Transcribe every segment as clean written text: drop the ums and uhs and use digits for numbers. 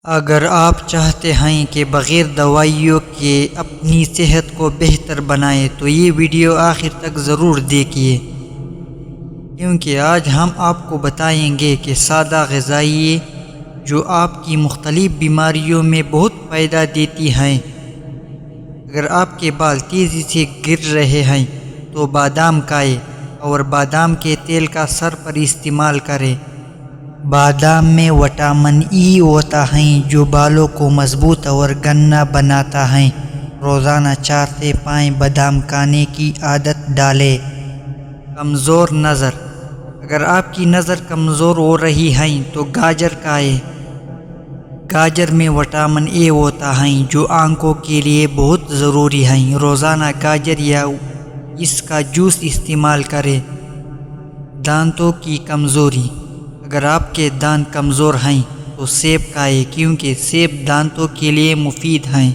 اگر آپ چاہتے ہیں کہ بغیر دوائیوں کے اپنی صحت کو بہتر بنائیں تو یہ ویڈیو آخر تک ضرور دیکھیے، کیونکہ آج ہم آپ کو بتائیں گے کہ سادہ غذائیں جو آپ کی مختلف بیماریوں میں بہت فائدہ دیتی ہیں۔ اگر آپ کے بال تیزی سے گر رہے ہیں تو بادام کھائیں اور بادام کے تیل کا سر پر استعمال کریں۔ بادام میں وٹامن ای ہوتا ہے جو بالوں کو مضبوط اور گھنا بناتا ہے۔ روزانہ 4 سے 5 بادام کھانے کی عادت ڈالیں۔ کمزور نظر، اگر آپ کی نظر کمزور ہو رہی ہے تو گاجر کھائیں۔ گاجر میں وٹامن اے ہوتا ہے جو آنکھوں کے لیے بہت ضروری ہے۔ روزانہ گاجر یا اس کا جوس استعمال کریں۔ دانتوں کی کمزوری، اگر آپ کے دانت کمزور ہیں تو سیب کھائیں کیونکہ سیب دانتوں کے لیے مفید ہیں۔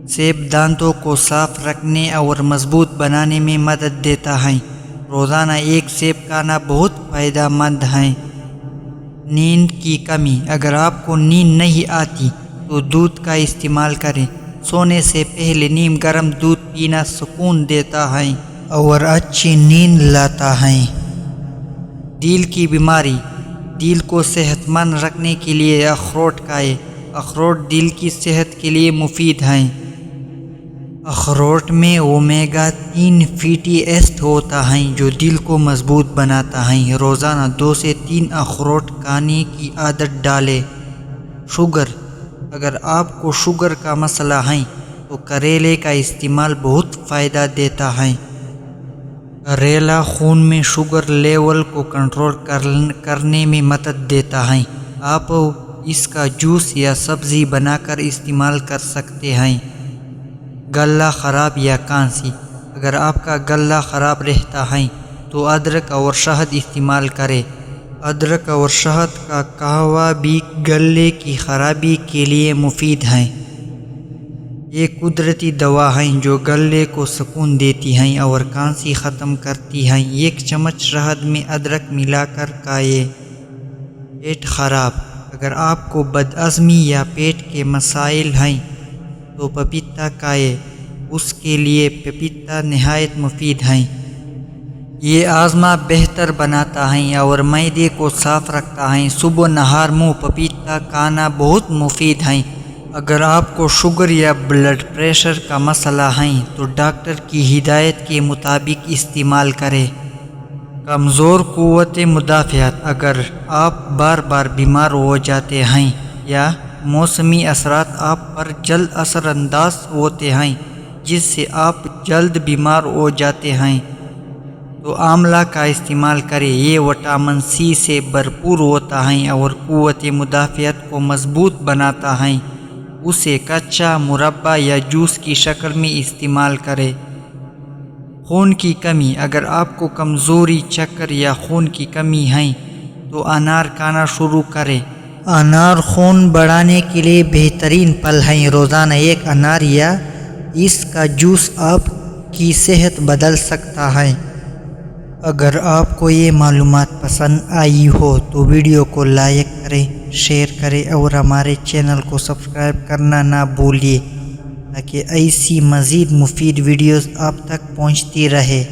سیب دانتوں کو صاف رکھنے اور مضبوط بنانے میں مدد دیتا ہے۔ روزانہ 1 سیب کھانا بہت فائدہ مند ہے۔ نیند کی کمی، اگر آپ کو نیند نہیں آتی تو دودھ کا استعمال کریں۔ سونے سے پہلے نیم گرم دودھ پینا سکون دیتا ہے اور اچھی نیند لاتا ہے۔ دل کی بیماری، دل کو صحت مند رکھنے کے لیے اخروٹ کھائیں۔ اخروٹ دل کی صحت کے لیے مفید ہیں۔ اخروٹ میں اومیگا 3 فیٹی ایسڈ ہوتا ہے جو دل کو مضبوط بناتا ہے۔ روزانہ 2 سے 3 اخروٹ کھانے کی عادت ڈالیں۔ شوگر، اگر آپ کو شوگر کا مسئلہ ہے تو کریلے کا استعمال بہت فائدہ دیتا ہے۔ کریلا خون میں شوگر لیول کو کنٹرول کرنے میں مدد دیتا ہے۔ آپ اس کا جوس یا سبزی بنا کر استعمال کر سکتے ہیں۔ گلا خراب یا کھانسی، اگر آپ کا گلا خراب رہتا ہے تو ادرک اور شہد استعمال کریں۔ ادرک اور شہد کا قہوہ بھی گلے کی خرابی کے لیے مفید ہے۔ یہ قدرتی دوا ہیں جو گلے کو سکون دیتی ہیں اور کھانسی ختم کرتی ہیں۔ 1 چمچ شہد میں ادرک ملا کر کھائیں۔ پیٹ خراب، اگر آپ کو بدہضمی یا پیٹ کے مسائل ہیں تو پپیتا کھائیں، اس کے لیے پپیتا نہایت مفید ہے۔ یہ ہاضمہ بہتر بناتا ہے اور معدے کو صاف رکھتا ہے۔ صبح نہار منہ پپیتا کھانا بہت مفید ہے۔ اگر آپ کو شوگر یا بلڈ پریشر کا مسئلہ ہے تو ڈاکٹر کی ہدایت کے مطابق استعمال کریں۔ کمزور قوت مدافعت، اگر آپ بار بار بیمار ہو جاتے ہیں یا موسمی اثرات آپ پر جلد اثر انداز ہوتے ہیں جس سے آپ جلد بیمار ہو جاتے ہیں تو آملہ کا استعمال کریں۔ یہ وٹامن سی سے بھرپور ہوتا ہے اور قوت مدافعت کو مضبوط بناتا ہے۔ اسے کچا، مربع یا جوس کی شکل میں استعمال کریں۔ خون کی کمی، اگر آپ کو کمزوری، چکر یا خون کی کمی ہے تو انار کھانا شروع کریں۔ انار خون بڑھانے کے لیے بہترین پھل ہے۔ روزانہ 1 انار یا اس کا جوس آپ کی صحت بدل سکتا ہے۔ اگر آپ کو یہ معلومات پسند آئی ہو تو ویڈیو کو لائک کریں، شیئر کریں اور ہمارے چینل کو سبسکرائب کرنا نہ بھولیے تاکہ ایسی مزید مفید ویڈیوز آپ تک پہنچتی رہے۔